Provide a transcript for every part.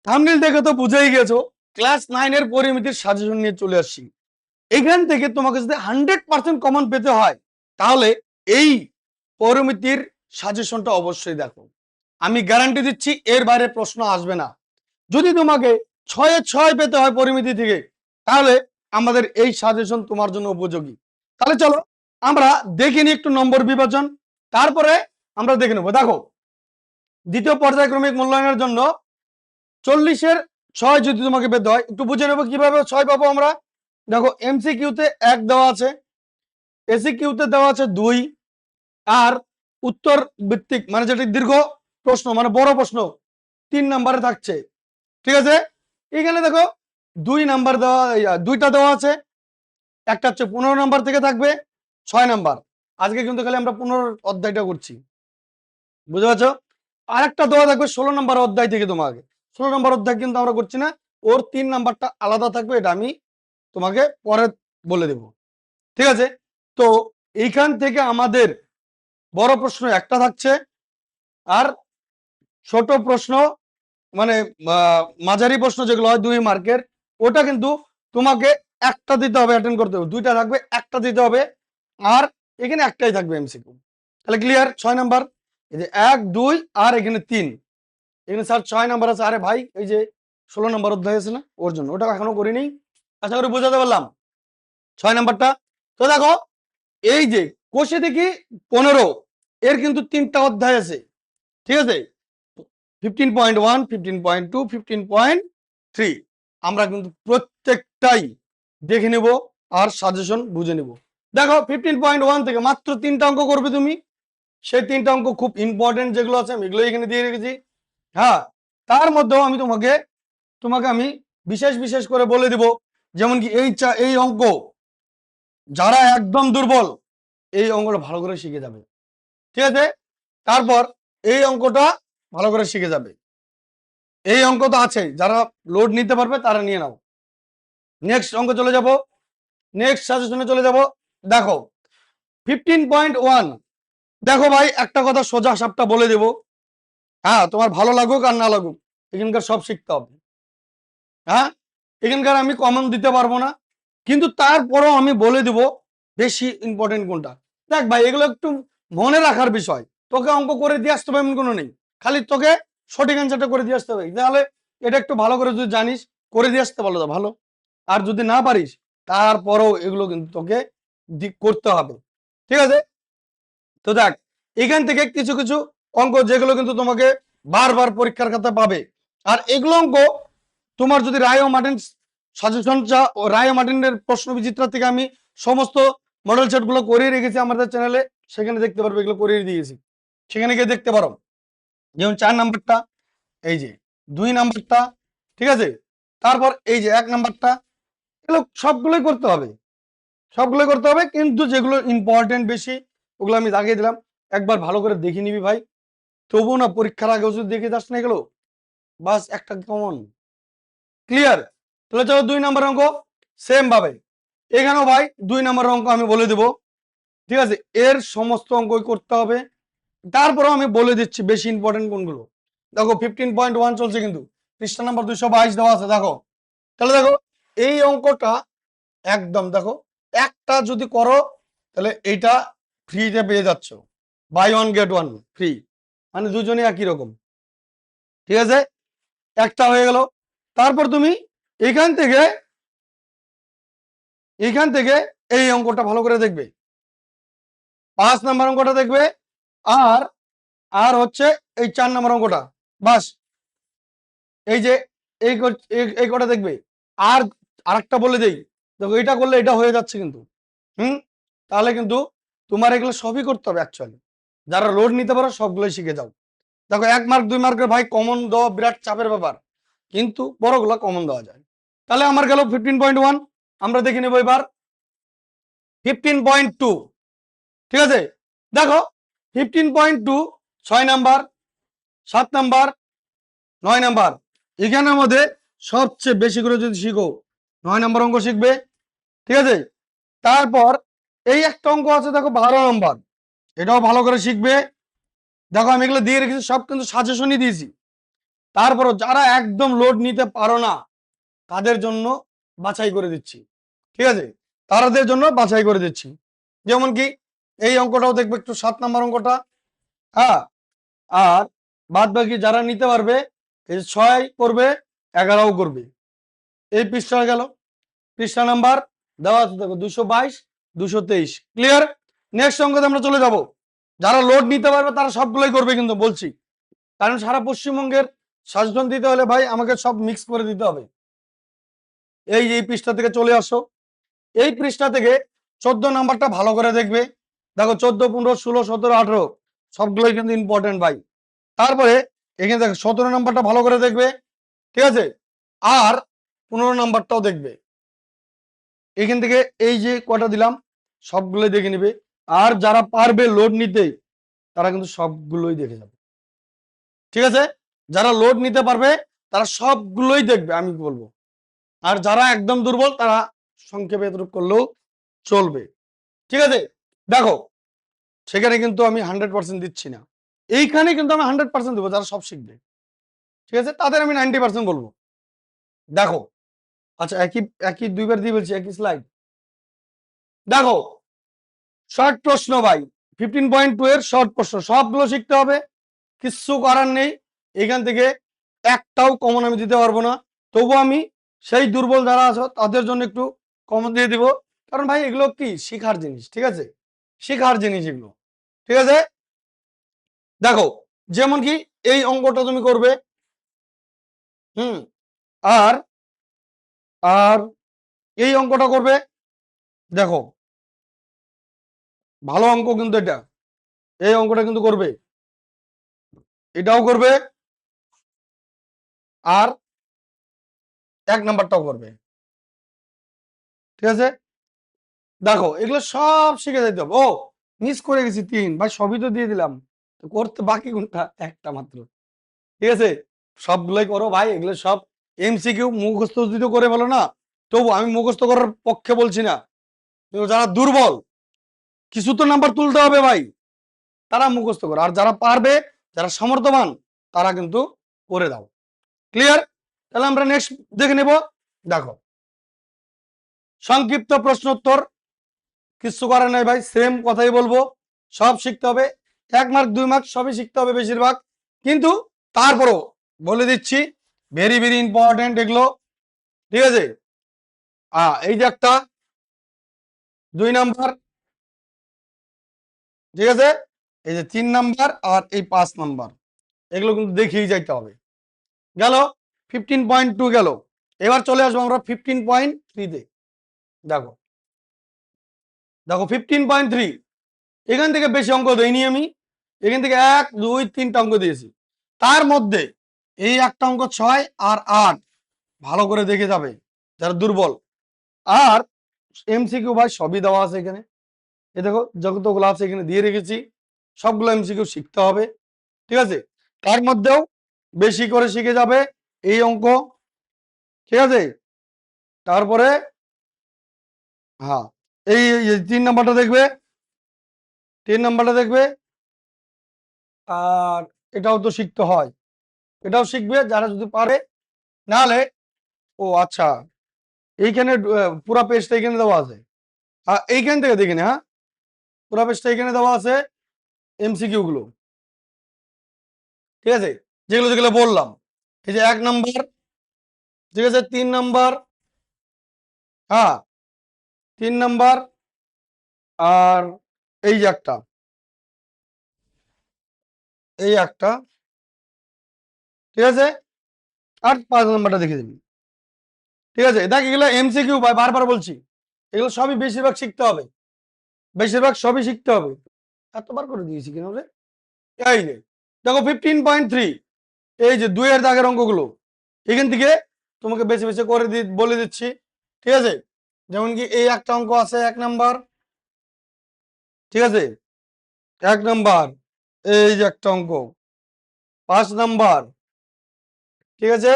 Thumbnail দেখে তো বুঝেই গেছো ক্লাস 9 এর পরিমিতির সাজেশন নিয়ে চলে আসছি। এখান থেকে তোমাকে যদি 100% কমন পেতে হয় তাহলে এই পরিমিতির সাজেশনটা অবশ্যই দেখো। আমি গ্যারান্টি দিচ্ছি এর বাইরে প্রশ্ন আসবে না। যদি তোমাকে 6-6 পেতে হয় পরিমিতি থেকে তাহলে আমাদের এই সাজেশন তোমার জন্য উপযোগী। তাহলে চলো আমরা দেখে নিই একটু নম্বর বিভাজন, তারপরে আমরা দেখে নেবো। দেখো, দ্বিতীয় পর্যায়ক্রমিক মূল্যায়নের জন্য 40-এর 6 যদি তোমাকে পেতে হয়, একটু বুঝে নেবো কিভাবে 6 পাবো আমরা। দেখো, এমসিকিউতে 1 দেওয়া আছে, এসিকিউতে দেওয়া আছে 2, আর উত্তর ভিত্তিক মানে যেটা দীর্ঘ প্রশ্ন মানে বড় প্রশ্ন 3 নম্বরে থাকছে। ঠিক আছে, এখানে দেখো 2 নাম্বার দেওয়া, দুইটা দেওয়া আছে, একটা হচ্ছে 15 নাম্বার থেকে থাকবে 6 নাম্বার। আজকে কিন্তু খালি আমরা 15 অধ্যায়টা করছি, বুঝতে পারছো। আর একটা দেওয়া থাকবে 16 নাম্বার অধ্যায় থেকে, তোমাকে 16 নাম্বার অধ্যায় কিন্তু আমরা করছি না, ওর 3 নাম্বারটা আলাদা থাকবে, এটা আমি তোমাকে পরে বলে দেব। ঠিক আছে, তো এইখান থেকে আমাদের বড় প্রশ্ন একটা থাকছে, আর ছোট প্রশ্ন মানে মাঝারি প্রশ্ন যেগুলো হয় 2 মার্কের, ওটা কিন্তু তোমাকে একটা দিতে হবে, অ্যাটেন্ড করতে হবে। দুইটা থাকবে, একটা দিতে হবে, আর এখানে একটাই থাকবে এমসিকিউ। তাহলে ক্লিয়ার? 6 নাম্বার, এই যে 1 2 আর এখানে 3, এখানে স্যার 6 নাম্বার আছে। আরে ভাই, এই যে 16 নাম্বার অধ্যায় আছে না, ওর জন্য ওটা এখনো করিনি। আশা করি বোঝাতে পারলাম 6 নাম্বারটা। তো দেখো, এই যে কোষে দেখি 15, এর কিন্তু 3টা অধ্যায় আছে। ঠিক আছে, 15.1, 15.2, 15.3 আমরা কিন্তু প্রত্যেকটাই দেখে নেব আর সাজেশন বুঝে নেব। দেখো, 15.1 থেকে মাত্র 3টা অঙ্ক করবে তুমি। সেই 3টা অঙ্ক খুব ইম্পর্টেন্ট যেগুলো আছে আমি এগুলো এখানে দিয়ে রেখেছি। হ্যাঁ, তার মধ্যেও আমি তোমাকে আমি বিশেষ বিশেষ করে বলে দিব, যেমন কি এই অঙ্ক যারা একদম দুর্বল এই অঙ্কটা ভালো করে শিখে যাবে। ঠিক আছে, তারপর এই অঙ্কটা ভালো করে শিখে যাবে। এই অঙ্ক তো আছে, যারা লোড নিতে পারবে তারা নিয়ে নাও। নেক্সট অঙ্ক চলে যাব, নেক্সট সাজেশনে চলে যাব। দেখো, 15.1, দেখো ভাই একটা কথা সোজা সাপটা বলে দেব, হ্যাঁ তোমার ভালো লাগুক আর না লাগুক এখানকার সব শিখতে হবে। হ্যাঁ, এখানকার আমি কমন দিতে পারবো না, কিন্তু তারপরও আমি বলে দিব বেশি ইম্পর্টেন্ট কোনটা। দেখ ভাই, এগুলো একটু মনে রাখার বিষয়, তোকে অঙ্ক করে দিয়ে আসতে হবে এমন কোনো নেই, খালি তোকে সঠিক অ্যান্সারটা করে দিয়ে আসতে হবে। তাহলে এটা একটু ভালো করে যদি জানিস করে দিয়ে আসতে পারলো ভালো, আর যদি না পারিস তারপরও এগুলো কিন্তু তোকে করতে হবে। ঠিক আছে, তো দেখ এখান থেকে কিছু কিছু অঙ্ক যেগুলো কিন্তু তোমাকে বারবার পরীক্ষার খাতায় পাবে, আর এগুলো অঙ্ক তোমার যদি রায় ও মার্টিন সাজেশন চা, ও রায় ও মার্টিনের প্রশ্ন বিচিত্রা থেকে আমি সমস্ত মডেল সেট গুলো করিয়ে রেখেছি আমাদের চ্যানেলে, সেখানে দেখতে পারবে, এগুলো করিয়ে দিয়েছি, সেখানে গিয়ে দেখতে পারো। যেমন 4 নাম্বারটা, এই যে 2 নাম্বারটা, ঠিক আছে, তারপর এই যে 1 নাম্বারটা, এগুলো সবগুলোই করতে হবে, সবগুলোই করতে হবে, কিন্তু যেগুলো ইম্পর্টেন্ট বেশি ওগুলো আমি দাগিয়ে দিলাম। একবার ভালো করে দেখে নিবি ভাই, তবুও না পরীক্ষার আগে ওষুধ দেখে যাস না এগুলো, বাস একটা কমন। ক্লিয়ার? তাহলে চলো 2 নম্বর অঙ্ক সেম ভাবে এখানেও ভাই 2 নম্বর অঙ্ক আমি বলে দেব। ঠিক আছে, এর সমস্ত অঙ্কই করতে হবে, তারপরেও আমি বলে দিচ্ছি বেশি ইম্পর্টেন্ট কোনগুলো। দেখো 15.1 চলছে, কিন্তু পৃষ্ঠা নাম্বার 222 দেওয়া আছে। দেখো, তাহলে দেখো এই অঙ্কটা একদম দেখো, একটা যদি করো তাহলে এইটা ফ্রিতে পেয়ে যাচ্ছ, বাই 1 গেট 1 ফ্রি, মানে দুজনে একই রকম। ঠিক আছে, একটা হয়ে গেল। তারপর তুমি এখান থেকে এই অঙ্কটা ভালো করে দেখবে, 5 নাম্বার অঙ্কটা দেখবে, আর আর হচ্ছে এই 4 নাম্বার অঙ্কটা, বাস এই যে এই কটা দেখবে। আর আরেকটা বলে দেই, দেখো এটা করলে এটা হয়ে যাচ্ছে কিন্তু, তাহলে কিন্তু তোমার এগুলো সবই করতে হবে অ্যাকচুয়ালি, যারা লোড নিতে পারো সবগুলোই শিখে যাও। দেখো 1 মার্ক 2 মার্কের ভাই কমন দেওয়া বিরাট চাপের ব্যাপার, কিন্তু বড়গুলো কমন দেওয়া যায়। তাহলে আমার গেল 15.1, আমরা দেখে নেব এবার 15.2। ঠিক আছে, দেখো 15.2 6 নাম্বার, 7 নাম্বার, 9 নাম্বার, এখানের মধ্যে সবচেয়ে বেশি করে যদি শিখো 9 নাম্বার অঙ্ক শিখবে। ঠিক আছে, তারপর এই একটা অঙ্ক আছে দেখো 12 নাম্বার, এটাও ভালো করে শিখবে। দেখো আমি এগুলো দিয়ে রেখেছি, সব কিন্তু সাজেশনই দিয়েছি, তারপরও যারা একদম লোড নিতে পারো না তাদের জন্য বাছাই করে দিচ্ছি, ঠিক আছে, তাদের জন্য বাছাই করে দিচ্ছি। যেমন কি এই অঙ্কটাও দেখবে একটু, 7 নম্বর অঙ্কটা। হ্যাঁ, আর বাদ বাকি যারা নিতে পারবে এই 6 করবে, 11ও করবে। এই পৃষ্ঠা গেল, পৃষ্ঠা নাম্বার দেওয়া আছে দেখো 222 223। ক্লিয়ার? নেক্সট অঙ্কতে আমরা চলে যাব। যারা লোড নিতে পারবে তারা সবগুলোই করবে কিন্তু বলছি, কারণ সারা পশ্চিমবঙ্গের সাজেশন দিতে হলে ভাই আমাকে সব মিক্স করে দিতে হবে। এই পৃষ্ঠা থেকে চলে আসো। এই পৃষ্ঠা থেকে 14 নাম্বারটা ভালো করে দেখবে। দেখো 14 15 16 17 18 সবগুলোই কিন্তু ইম্পর্টেন্ট ভাই। তারপরে এখানে দেখো 17 নাম্বারটা ভালো করে দেখবে, ঠিক আছে, আর 15 নাম্বারটাও দেখবে। এখান থেকে এই যে কটা দিলাম সবগুলোই দেখে নিবে। আর যারা পারবে লোড নিতে তারা কিন্তু সবগুলোই দেখে যাবে, ঠিক আছে। যারা লোড নিতে পারবে তারা সবগুলোই দেখবে আমি বলবো। আর যারা একদম দুর্বল তারা সংক্ষেপে এতটুকু করলেও চলবে, ঠিক আছে। দেখো সেখানে কিন্তু আমি 100% দিচ্ছি না, এইখানে কিন্তু আমি 100% দেবো যারা সব শিখবে, ঠিক আছে, তাদের আমি 90% বলবো। দেখো আচ্ছা, একই একই দুইবার দিয়ে বলছি, একই স্লাইড। দেখো শর্ট প্রশ্ন ভাই, 15.2 এর শর্ট প্রশ্ন সবগুলো শিখতে হবে, কিচ্ছু করার নেই। এখান থেকে একটাও কমন আমি দিতে পারবো না, তবু আমি সেই দুর্বল যারা আছো তাদের জন্য একটু কমন দিয়ে দিব, কারণ ভাই এগুলো কি শিখার জিনিস, ঠিক আছে, শিখার জিনিস এগুলো, ঠিক আছে। দেখো যেমন কি এই অঙ্কটা তুমি করবে, আর আর এই অঙ্কটা করবে। দেখো ভালো অঙ্ক কিন্তু এটা, এই অঙ্কটা কিন্তু করবে, এটাও করবে, আর 1 নাম্বারটাও করবে, ঠিক আছে। দেখো এগুলো সব শিখে যেতে হবে। ও মিস করে গেছি 3 ভাই, সবই তো দিয়ে দিলাম, তো করতে বাকি কোনটা, একটা মাত্র, ঠিক আছে। সবগুলোই করো ভাই, এগুলো সব এমসিকিউ মুখস্থ যদি করে বলো না, তবু আমি মুখস্থ করার পক্ষে বলছি না, কিন্তু যারা দুর্বল কিছু তো নাম্বার তুলতে হবে ভাই, তারা মুখস্থ করো, আর যারা পারবে যারা সমর্থবান তারা কিন্তু করে দাও। ক্লিয়ার? তাহলে আমরা নেক্সট দেখে নেব। দেখো সংক্ষিপ্ত প্রশ্নোত্তর, কিছু করার নাই ভাই, সেম কথাই বলবো, সব শিখতে হবে, 1 মার্ক 2 মার্ক সবই শিখতে হবে বেশিরভাগ, কিন্তু তারপরও বলে দিচ্ছি ভেরি ভেরি ইম্পর্টেন্ট এগুলো, ঠিক আছে। এই যে একটা 2 নাম্বার, ঠিক আছে, এই যে 3 নাম্বার আর এই 5 নাম্বার, এগুলো কিন্তু দেখেই যাইতে হবে। গেল 15.2 গেল। এবার চলে আসবো আমরা 15.3 তে। দেখো দেখো 15.3, এখান থেকে বেশি অঙ্ক দেইনি আমি, এখান থেকে 1 2 3টা অঙ্ক দিয়েছি, তার মধ্যে এই একটা অঙ্ক 6 আর 8 ভালো করে দেখে যাবে যারা দুর্বল। আর এমসিকিউ ভাই সবই দেওয়া আছে এখানে, এই দেখো যতগুলো আছে এখানে দিয়ে রেখেছি, সবগুলো এমসিকিউ শিখতে হবে, ঠিক আছে। তার মধ্যেও বেশি করে শিখে যাবে এই অঙ্ক, ঠিক আছে। তারপরে হ্যাঁ এই 3 নাম্বারটা দেখবে, 3 নাম্বারটা দেখবে, আর এটাও তো শিখতে হয়, এটাও শিখবে যারা যদি পারে, নাহলে ও আচ্ছা এইখানে পুরা পেজটা এখানে দেওয়া আছে, এইখান থেকে দেখে নে, হ্যাঁ পুরা পেজটা এখানে দেওয়া আছে এমসিকিউ গুলো, ঠিক আছে, যেগুলো যেগুলো বললাম। এই যে 1 নাম্বার, ঠিক আছে, 3 নাম্বার, হ্যাঁ 3 নাম্বার, আর এই যে একটা, এই একটা, ঠিক আছে, আর 5 নাম্বারটা দেখে দিবি, ঠিক আছে। দেখ এগুলো এমসিকিউ ভাই, বারবার বলছি এগুলো সবই বেশিরভাগ শিখতে হবে, বেশিরভাগ সবই শিখতে হবে। এতবার করে দিয়েছি কেন রে? এই যে দেখো 15.3, এই যে 2 এর দাগের অঙ্কগুলো এখান থেকে তোমাকে বেছে বেছে করে বলে দিচ্ছি, ঠিক আছে। যেমন কি এই একটা অঙ্ক আছে 1 নাম্বার, ঠিক আছে, 1 নাম্বার, এই যে একটা অঙ্ক 5 নাম্বার, ঠিক আছে,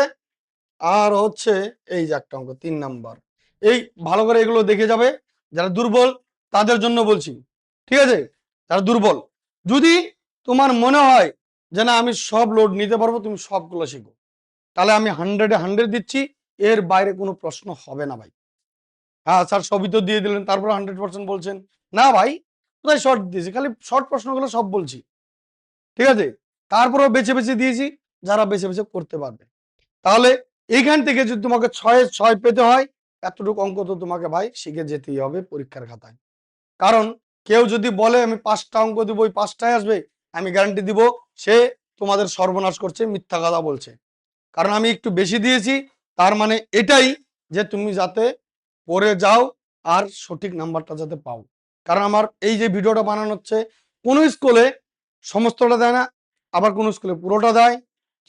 আর হচ্ছে এই যে একটা অঙ্ক 3 নাম্বার। এই ভালো করে এগুলো দেখে যাবে, যারা দুর্বল তাদের জন্য বলছি, ঠিক আছে। যারা দুর্বল, যদি তোমার মনে হয় যে না আমি সব লোড নিতে পারবো, তুমি সবগুলো শিখো, তাহলে আমি 100-এ 100 দিচ্ছি, এর বাইরে কোনো প্রশ্ন হবে না ভাই। হ্যাঁ স্যার সবই তো দিয়ে দিলেন, তারপর 100% বলছেন। না ভাই, কোথায় শর্ট দিয়েছি? খালি শর্ট প্রশ্নগুলো সব বলছি, ঠিক আছে? তারপরেও বেছে বেছে দিয়েছি, যারা বেছে বেছে করতে পারবে। তাহলে এইখান থেকে যদি তোমাকে 6-এ 6 পেতে হয়, এতটুকু অঙ্ক তো তোমাকে ভাই শিখে যেতেই হবে পরীক্ষার খাতায়। কারণ কেউ যদি বলে আমি 5টা অঙ্ক দিব, ওই 5টায় আসবে, আমি গ্যারান্টি দিব সে তোমাদের সর্বনাশ করছে, মিথ্যা কথা বলছে। কারণ আমি একটু বেশি দিয়েছি, তার মানে এটাই যে তুমি যাতে পড়ে যাও আর সঠিক নাম্বারটা যাতে পাও। কারণ আমার এই যে ভিডিওটা বানানো হচ্ছে, কোনো স্কুলে সমস্তটা দেয় না, আবার কোনো স্কুলে পুরোটা দেয়,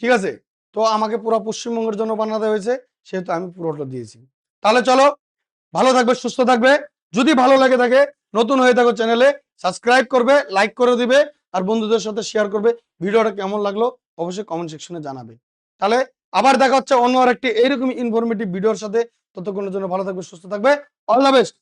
ঠিক আছে? তো আমাকে পুরো পশ্চিমবঙ্গের জন্য বানাতে হয়েছে, সেহেতু আমি পুরোটা দিয়েছি। তাহলে চলো, ভালো থাকবে, সুস্থ থাকবে। যদি ভালো লাগে থাকে, নতুন হয়ে থাকো চ্যানেলে, সাবস্ক্রাইব করবে, লাইক করে দিবে, আর বন্ধুদের সাথে শেয়ার করবে। ভিডিওটা কেমন লাগলো অবশ্যই কমেন্ট সেকশনে জানাবে। তাহলে আবার দেখা হচ্ছে অন্য আরেকটি এইরকম ইনফরমেটিভ ভিডিওর সাথে। ততক্ষণের জন্য ভালো থাকবে, সুস্থ থাকবে। All the best.